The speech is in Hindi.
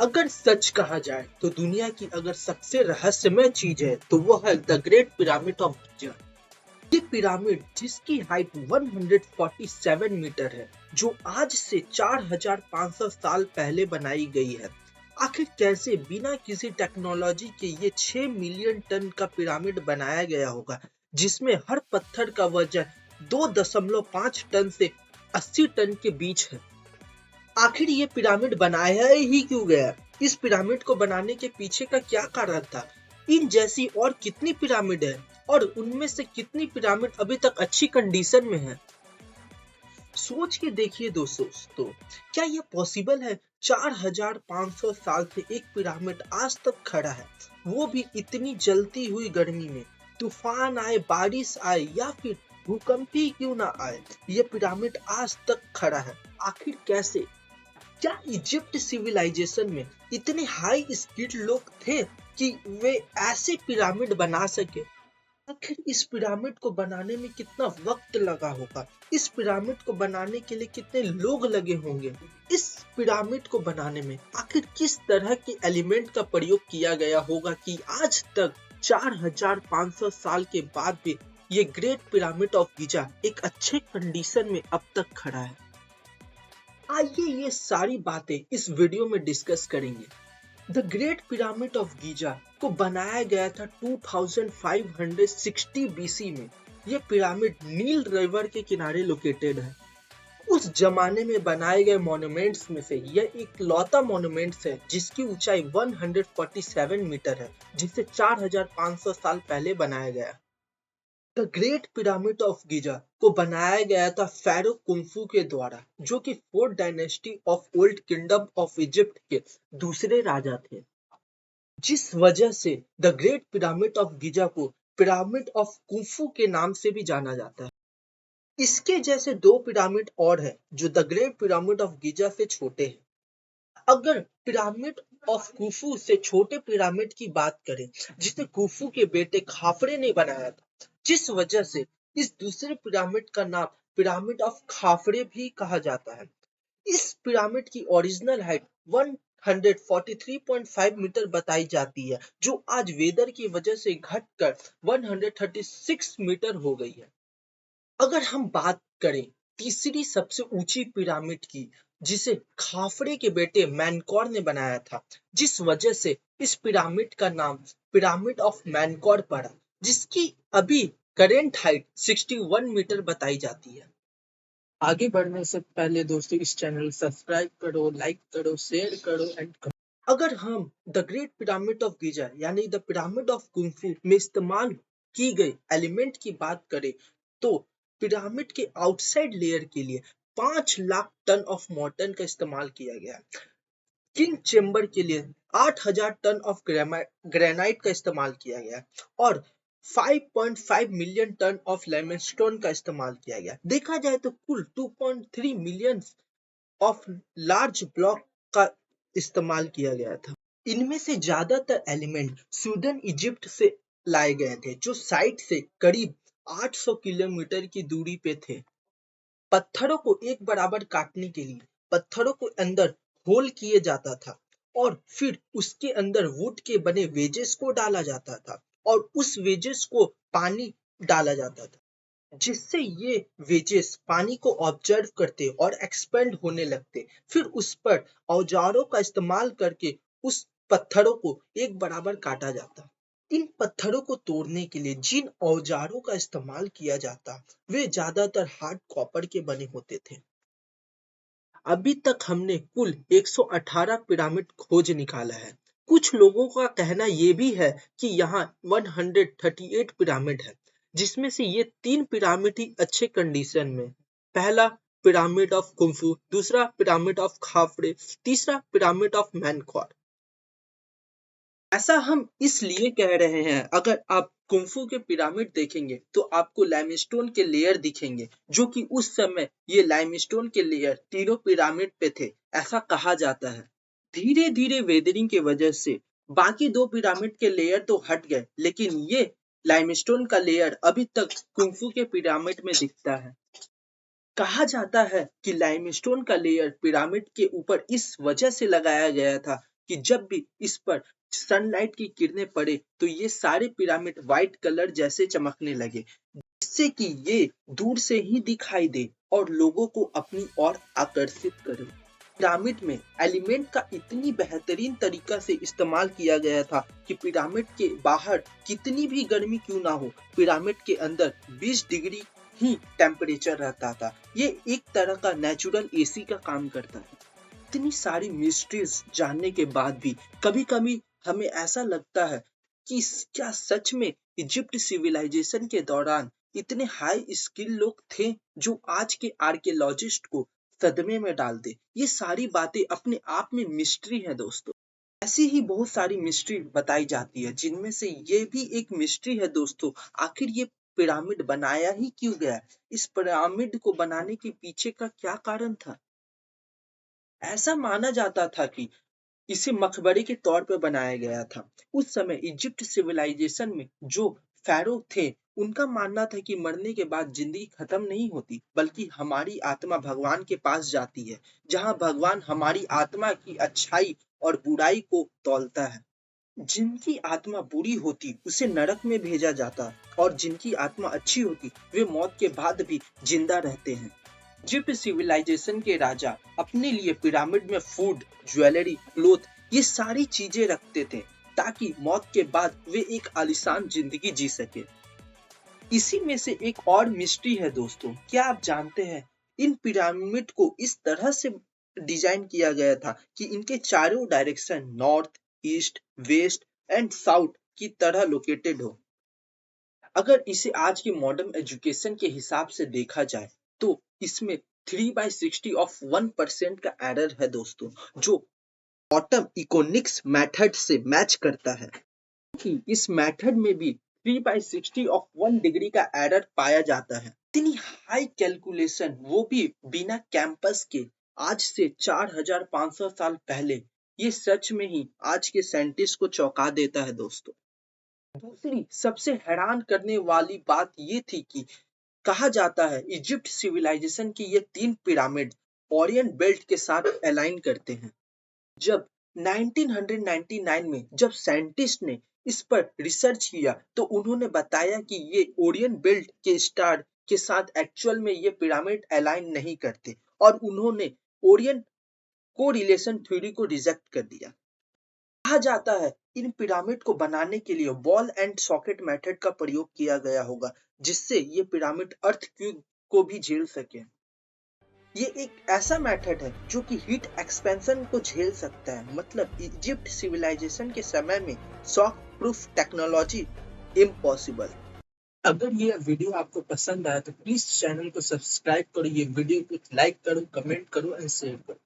अगर सच कहा जाए तो दुनिया की अगर सबसे रहस्यमय चीज है तो वो है द ग्रेट पिरामिड ऑफ गिजा। ये पिरामिड जिसकी हाइट 147 मीटर है, जो आज से 4500 साल पहले बनाई गई है। आखिर कैसे बिना किसी टेक्नोलॉजी के ये 6 मिलियन टन का पिरामिड बनाया गया होगा, जिसमें हर पत्थर का वजन 2.5 टन से 80 टन के बीच है। आखिर ये पिरामिड बनाया ही क्यों गया? इस पिरामिड को बनाने के पीछे का क्या कारण था? इन जैसी और कितनी पिरामिड है और उनमें से कितनी पिरामिड अभी तक अच्छी कंडीशन में है? सोच के देखिए दोस्तों, क्या ये पॉसिबल है? 4500 साल से एक पिरामिड आज तक खड़ा है, वो भी इतनी जलती हुई गर्मी में। तूफान आए, बारिश आए या फिर भूकंप ही क्यों ना आए, ये पिरामिड आज तक खड़ा है। आखिर कैसे? क्या इजिप्ट सिविलाइजेशन में इतने हाई स्किल्ड लोग थे कि वे ऐसे पिरामिड बना सके? आखिर इस पिरामिड को बनाने में कितना वक्त लगा होगा? इस पिरामिड को बनाने के लिए कितने लोग लगे होंगे? इस पिरामिड को बनाने में आखिर किस तरह के एलिमेंट का प्रयोग किया गया होगा कि आज तक 4500 साल के बाद भी ये ग्रेट पिरामिड ऑफ गिजा एक अच्छे कंडीशन में अब तक खड़ा है। आइए ये सारी बातें इस वीडियो में डिस्कस करेंगे। द ग्रेट पिरामिड ऑफ गिजा को बनाया गया था 2560 बीसी में। यह पिरामिड नील रिवर के किनारे लोकेटेड है। उस जमाने में बनाए गए मॉन्यूमेंट्स में से यह एक लौता मॉन्यूमेंट्स है जिसकी ऊंचाई 147 मीटर है, जिसे 4500 साल पहले बनाया गया। द ग्रेट पिरामिड ऑफ गिजा को बनाया गया था फेरो कुंफू के द्वारा, जो कि fourth dynasty of old kingdom of Egypt के दूसरे राजा थे। जिस वजह से द ग्रेट पिरामिड ऑफ गिजा को पिरामिड ऑफ कुंफू के नाम से भी जाना जाता है। इसके जैसे दो पिरामिड और हैं जो द ग्रेट पिरामिड ऑफ गिजा से छोटे हैं। अगर पिरामिड ऑफ कुफू से छोटे पिरामिड की बात करें, जिसे कुफू के बेटे खाफरे ने बनाया था, जिस वजह से इस दूसरे पिरामिड का नाम पिरामिड ऑफ खाफरे भी कहा जाता है। इस पिरामिड की ओरिजिनल हाइट 143.5 मीटर बताई जाती है, जो आज वेदर की वजह से घटकर 136 मीटर हो गई है। अगर हम बात करें तीसरी सबसे ऊंची पिरामिड की, जिसे खाफरे के बेटे मैनकौर ने बनाया था, जिस वजह से इस पिरामिड का नाम पिरामिड ऑफ मैनकौर पड़ा, जिसकी अभी करेंट हाइट 61 मीटर बताई जाती है। आगे बढ़ने से पहले दोस्तों इस चैनल सब्सक्राइब करो, लाइक करो, शेयर करो एंड अगर हम द ग्रेट पिरामिड ऑफ गिजा यानी द पिरामिड ऑफ कुंफू में इस्तेमाल की गई एलिमेंट की बात करें, तो पिरामिड के आउटसाइड लेयर के लिए 5 लाख टन ऑफ मोर्टन का इस्तेमाल किया गया। किंग चेम्बर के लिए 8000 टन ऑफ ग्रेनाइट का इस्तेमाल किया गया और 5.5 मिलियन टन ऑफ लाइमस्टोन का इस्तेमाल किया गया। देखा जाए तो कुल 2.3 मिलियन ऑफ लार्ज ब्लॉक का इस्तेमाल किया गया था। इनमें से ज्यादातर एलिमेंट सूदन इजिप्ट से लाए गए थे, जो साइट से करीब 800 किलोमीटर की दूरी पे थे। पत्थरों को एक बराबर काटने के लिए पत्थरों को अंदर होल किए जाता था और फिर उसके अंदर वुड के बने वेजेस को डाला जाता था और उस वेजेस को पानी डाला जाता था, जिससे ये वेजेस पानी को ऑब्जर्व करते और एक्सपेंड होने लगते। फिर उस पर औजारों का इस्तेमाल करके उस पत्थरों को एक बराबर काटा जाता। इन पत्थरों को तोड़ने के लिए जिन औजारों का इस्तेमाल किया जाता, वे ज्यादातर हार्ड कॉपर के बने होते थे। अभी तक हमने कुल 118 पिरामिड खोज निकाला है। कुछ लोगों का कहना ये भी है कि यहाँ 138 पिरामिड है, जिसमें से ये 3 पिरामिड ही अच्छे कंडीशन में। पहला पिरामिड ऑफ कुंफू, दूसरा पिरामिड ऑफ खाफरे, तीसरा पिरामिड ऑफ मैनकौर। ऐसा हम इसलिए कह रहे हैं, अगर आप कुंफू के पिरामिड देखेंगे तो आपको लाइमस्टोन के लेयर दिखेंगे, जो कि उस समय ये लाइमस्टोन के लेयर तीनों पिरामिड पे थे, ऐसा कहा जाता है। धीरे धीरे वेदरिंग की वजह से बाकी 2 पिरामिड के लेयर तो हट गए, लेकिन ये लाइमस्टोन का लेयर अभी तक कुंफू के पिरामिड में दिखता है। कहा जाता है कि लाइमस्टोन का लेयर पिरामिड के ऊपर इस वजह से लगाया गया था कि जब भी इस पर सनलाइट की किरणें पड़े तो ये सारे पिरामिड व्हाइट कलर जैसे चमकने लगे, जिससे कि ये दूर से ही दिखाई दे और लोगों को अपनी ओर आकर्षित करे। पिरामिड में एलिमेंट का इतनी बेहतरीन तरीका से इस्तेमाल किया गया था कि पिरामिड के बाहर कितनी भी गर्मी क्यों ना हो, पिरामिड के अंदर 20 डिग्री ही टेम्परेचर रहता था। ये एक तरह का नेचुरल एसी का काम करता है। इतनी सारी मिस्ट्रीज जानने के बाद भी कभी-कभी हमें ऐसा लगता है कि क्या सच में इजिप्ट सिविलाइजेशन के दौरान इतने हाई स्किल लोग थे जो आज के आर्कियोलॉजिस्ट को सदमे में डाल दे। ये सारी बातें अपने आप में मिस्ट्री है दोस्तों। ऐसी ही बहुत सारी मिस्ट्री बताई जाती है, जिनमें से ये भी एक मिस्ट्री है दोस्तों। आखिर ये पिरामिड बनाया ही क्यों गया? इस पिरामिड को बनाने के पीछे का क्या कारण था? ऐसा माना जाता था कि इसे मकबरे के तौर पर बनाया गया था। उस समय इजिप्ट सिविलाइजेशन में जो pharaoh थे, उनका मानना था कि मरने के बाद जिंदगी खत्म नहीं होती, बल्कि हमारी आत्मा भगवान के पास जाती है, जहां भगवान हमारी आत्मा की अच्छाई और बुराई को तौलता है। जिनकी आत्मा बुरी होती उसे नरक में भेजा जाता और जिनकी आत्मा अच्छी होती वे मौत के बाद भी जिंदा रहते हैं। इजिप्ट सिविलाइजेशन के राजा अपने लिए पिरामिड में फूड, ज्वेलरी, क्लोथ ये सारी चीजें रखते थे ताकि मौत के बाद वे एक आलीशान जिंदगी जी सके। इसी में से एक और मिस्ट्री है दोस्तों। क्या आप जानते हैं इन पिरामिड को इस तरह से डिजाइन किया गया था कि इनके चारों direction north, east, west and south की तरह लोकेटेड हो। अगर इसे आज के मॉडर्न एजुकेशन के हिसाब से देखा जाए तो इसमें 3/60 ऑफ 1% का एरर है दोस्तों, जो बॉटम इकोनिक्स मेथड से मैच करता है। कि इस मेथड में भी 3/60 ऑफ 1 डिग्री का एरर पाया जाता है। इतनी हाई कैलकुलेशन, वो भी बिना कैंपस के, आज से 4500 साल पहले, ये सच में ही आज के साइंटिस्ट को चौंका देता है दोस्तों। दूसरी सबसे हैरान करने वाली बात ये थी कि कहा जाता है इजिप्ट सिविलाइजेशन की ये 3 पिरामिड ओरियंट बेल्ट के साथ अलाइन करते हैं। जब 1999 में जब साइंटिस्ट ने इस पर रिसर्च किया तो उन्होंने बताया कि ये ओरियंट बेल्ट के स्टार के साथ एक्चुअल में ये पिरामिड अलाइन नहीं करते और उन्होंने ओरियंट कोरिलेशन थ्योरी को रिजेक्ट कर दिया। कहा जाता है इन पिरामिड को बनाने के लिए बॉल एंड सॉकेट मेथड का प्रयोग किया गया होगा, जिससे ये पिरामिड अर्थक्वेक को भी झेल सके। ये एक ऐसा मेथड है जो कि हीट एक्सपेंशन को झेल सकता है। मतलब इजिप्ट सिविलाइजेशन के समय में शॉक प्रूफ टेक्नोलॉजी इम्पॉसिबल। अगर ये वीडियो आपको पसंद आया तो प्लीज चैनल को सब्सक्राइब करो, ये वीडियो को लाइक करो, कमेंट करो एंड शेयर करो।